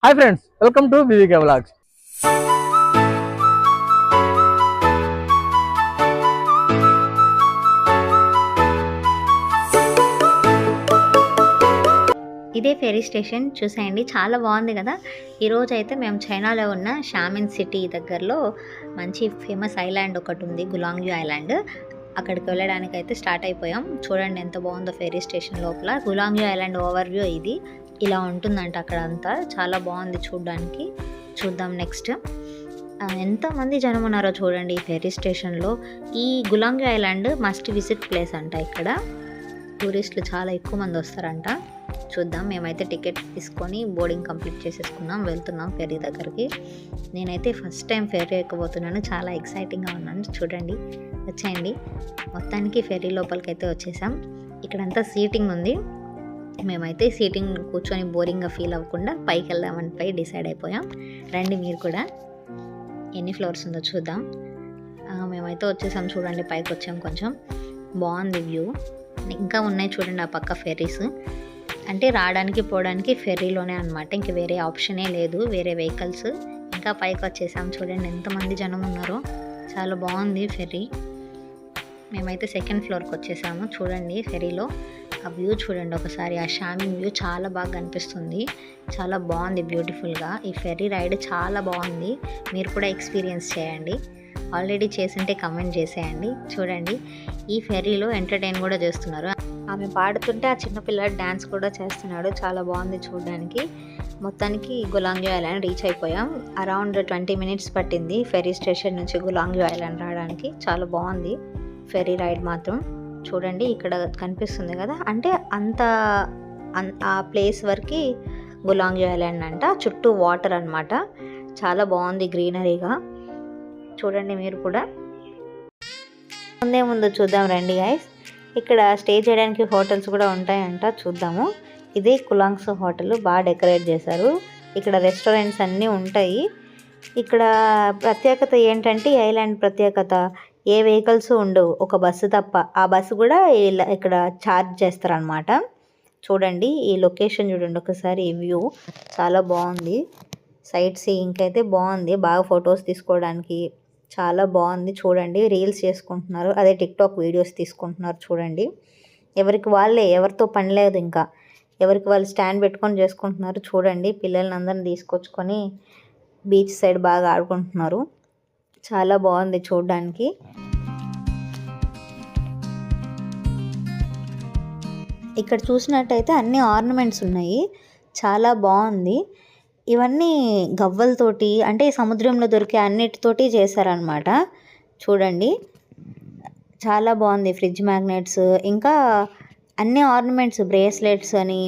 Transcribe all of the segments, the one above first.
Hi friends, welcome to BVK vlogs. ఇదే fairy station చూసేయండి, చాలా బాగుంది కదా. ఈరోజు అయితే మేము చైనాలో ఉన్న షామిన్ సిటీ దగ్గరలో మంచి ఫేమస్ ఐలాండ్ ఒకటి ఉంది, గులాంగ్యూ ఐలాండ్. అక్కడికి వెళ్ళడానికి అయితే స్టార్ట్ అయిపోయాం. చూడండి ఎంత బాగుందో ఫెరీ స్టేషన్ లోపల. గులాంగ్యూ ఐలాండ్ ఓవర్వ్యూ ఇది ఇలా ఉంటుందంట. అక్కడ అంతా చాలా బాగుంది చూడడానికి. చూద్దాం నెక్స్ట్ ఎంతమంది జనం ఉన్నారో చూడండి ఈ ఫెరీ స్టేషన్లో. ఈ గులాంగ్యూ ఐలాండ్ మస్ట్ విజిట్ ప్లేస్ అంట. ఇక్కడ టూరిస్టులు చాలా ఎక్కువ మంది వస్తారంట. చూద్దాం. మేమైతే టికెట్ తీసుకొని బోర్డింగ్ కంప్లీట్ చేసేసుకున్నాం, వెళ్తున్నాం ఫెరీ దగ్గరికి. నేనైతే ఫస్ట్ టైం ఫెరీ ఎక్కబోతున్నాను, చాలా ఎక్సైటింగ్గా ఉన్నాను. చూడండి, వచ్చేయండి. మొత్తానికి ఫెరీ లోపలికి అయితే వచ్చేసాం. ఇక్కడంతా సీటింగ్ ఉంది. మేమైతే సీటింగ్ కూర్చొని బోరింగ్గా ఫీల్ అవ్వకుండా పైకి వెళ్దామని డిసైడ్ అయిపోయాం. రండి మీరు కూడా. ఎన్ని ఫ్లోర్స్ ఉందో చూద్దాం. మేమైతే వచ్చేసాం. చూడండి, పైకి వచ్చాం. కొంచెం బాగుంది వ్యూ. ఇంకా ఉన్నాయి చూడండి ఆ పక్క ఫెర్రీస్. అంటే రావడానికి పోవడానికి ఫెర్రీలోనే అనమాట, ఇంక వేరే ఆప్షనే లేదు, వేరే వెహికల్స్. ఇంకా పైకి వచ్చేసాం. చూడండి ఎంతమంది జనం ఉన్నారో. చాలా బాగుంది ఫెర్రీ. మేమైతే సెకండ్ ఫ్లోర్కి వచ్చేసాము. చూడండి ఫెర్రీలో ఆ వ్యూ చూడండి ఒకసారి. ఆ షామింగ్ వ్యూ చాలా బాగా కనిపిస్తుంది. చాలా బాగుంది బ్యూటిఫుల్గా. ఈ ఫెర్రీ రైడ్ చాలా బాగుంది. మీరు కూడా ఎక్స్పీరియన్స్ చేయండి. ఆల్రెడీ చేసింటే కమెంట్ చేసేయండి. చూడండి, ఈ ఫెర్రీలో ఎంటర్టైన్ కూడా చేస్తున్నారు. ఆమె పాడుతుంటే ఆ చిన్నపిల్లడు డ్యాన్స్ కూడా చేస్తున్నాడు. చాలా బాగుంది చూడడానికి. మొత్తానికి గులాంగ్యూ ఐలాండ్ రీచ్ అయిపోయాం. అరౌండ్ 20 minutes పట్టింది ఫెర్రీ స్టేషన్ నుంచి గులాంగ్యూ ఐలాండ్ రావడానికి. చాలా బాగుంది ఫెర్రీ రైడ్ మాత్రం. చూడండి ఇక్కడ కనిపిస్తుంది కదా, అంటే ఆ ప్లేస్ వరకు గులాంగ్యూ ఐలాండ్ అంట. చుట్టూ వాటర్ అనమాట. చాలా బాగుంది గ్రీనరీగా. చూడండి మీరు కూడా. ముందు చూద్దాం రండి గైస్. ఇక్కడ స్టే చేయడానికి హోటల్స్ కూడా ఉంటాయంట. చూద్దాము. ఇదే కులాంగ్స్ హోటల్, బాగా డెకరేట్ చేశారు. ఇక్కడ రెస్టారెంట్స్ అన్నీ ఉంటాయి. ఇక్కడ ప్రత్యేకత ఏంటంటే, ఈ ఐలాండ్ ప్రత్యేకత ఏ వెహికల్స్ ఉండవు, ఒక బస్సు తప్ప. ఆ బస్సు కూడా ఇక్కడ ఛార్జ్ చేస్తారనమాట. చూడండి ఈ లొకేషన్ చూడండి ఒకసారి. ఈ వ్యూ చాలా బాగుంది. సైట్ సీయింగ్ అయితే బాగుంది, బాగా ఫొటోస్ తీసుకోవడానికి చాలా బాగుంది. చూడండి రీల్స్ చేసుకుంటున్నారు, అదే టిక్టాక్ వీడియోస్ తీసుకుంటున్నారు. చూడండి ఎవరికి వాళ్ళే, ఎవరితో పని లేదు, ఇంకా ఎవరికి వాళ్ళు స్టాండ్ పెట్టుకొని చేసుకుంటున్నారు. చూడండి పిల్లల్ని అందరిని తీసుకొచ్చుకొని బీచ్ సైడ్ బాగా ఆడుకుంటున్నారు. చాలా బాగుంది చూడడానికి. ఇక్కడ చూసినట్టయితే అన్ని ఆర్నమెంట్స్ ఉన్నాయి. చాలా బాగుంది. ఇవన్నీ గవ్వలతోటి, అంటే సముద్రంలో దొరికే అన్నిటితోటి చేశారనమాట. చూడండి చాలా బాగుంది. ఫ్రిడ్జ్ మ్యాగ్నెట్స్, ఇంకా అన్ని ఆర్నమెంట్స్, బ్రేస్లెట్స్ అని,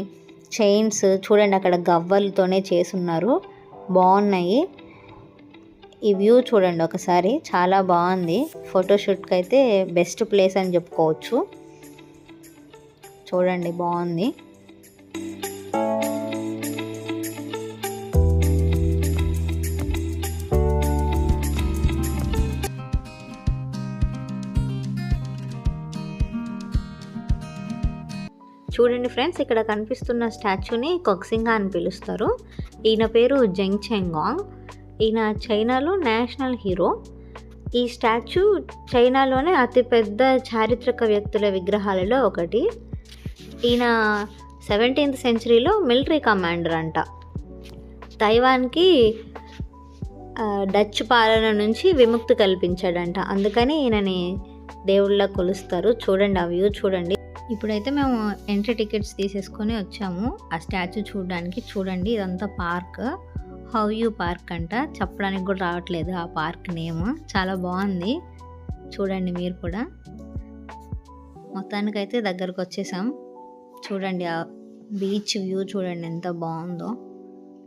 చైన్స్ చూడండి అక్కడ గవ్వలతోనే చేసున్నారు. బాగున్నాయి. ఈ వ్యూ చూడండి ఒకసారి. చాలా బాగుంది. ఫోటోషూట్కి అయితే బెస్ట్ ప్లేస్ అని చెప్పుకోవచ్చు. చూడండి బాగుంది. చూడండి ఫ్రెండ్స్, ఇక్కడ కనిపిస్తున్న స్టాచ్యూని కొక్సింగా అని పిలుస్తారు. ఈయన పేరు జెంగ్ చెంగాంగ్. ఈయన చైనాలో నేషనల్ హీరో. ఈ స్టాచ్యూ చైనాలోనే అతిపెద్ద చారిత్రక వ్యక్తుల విగ్రహాలలో ఒకటి. ఈయన 17th centuryలో మిలిటరీ కమాండర్ అంట. తైవాన్కి డచ్ పాలన నుంచి విముక్తి కల్పించాడంట. అందుకని ఈయనని దేవుళ్ళ కొలుస్తారు. చూడండి ఆ వ్యూ చూడండి. ఇప్పుడైతే మేము ఎంట్రీ టికెట్స్ తీసేసుకొని వచ్చాము ఆ స్టాచ్యూ చూడడానికి. చూడండి ఇదంతా పార్క్, హౌ యూ పార్క్ అంట. చెప్పడానికి కూడా రావట్లేదు ఆ పార్క్ నేమ్. చాలా బాగుంది. చూడండి మీరు కూడా. మొత్తానికైతే దగ్గరకు వచ్చేసాం. చూడండి ఆ బీచ్ వ్యూ చూడండి ఎంత బాగుందో.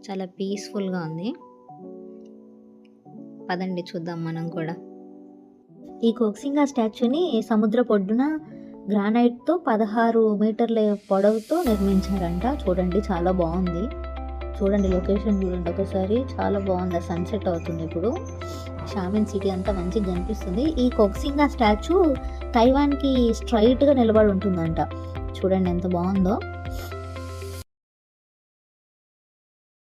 చాలా పీస్ఫుల్గా ఉంది. పదండి చూద్దాం మనం కూడా. ఈ కొక్సింగా స్టాచ్యూని సముద్ర పొడ్డున గ్రానైట్తో 16 మీటర్ల పొడవుతో నిర్మించారంట. చూడండి చాలా బాగుంది. చూడండి లొకేషన్ చూడండి ఒకసారి. చాలా బాగుంది. సన్సెట్ అవుతుంది ఇప్పుడు. షామిన్ సిటీ అంతా మంచిగా కనిపిస్తుంది. ఈ కొక్సింగా స్టాచ్యూ తైవాన్కి స్ట్రైట్గా నిలబడి ఉంటుందంట. చూడండి ఎంత బాగుందో.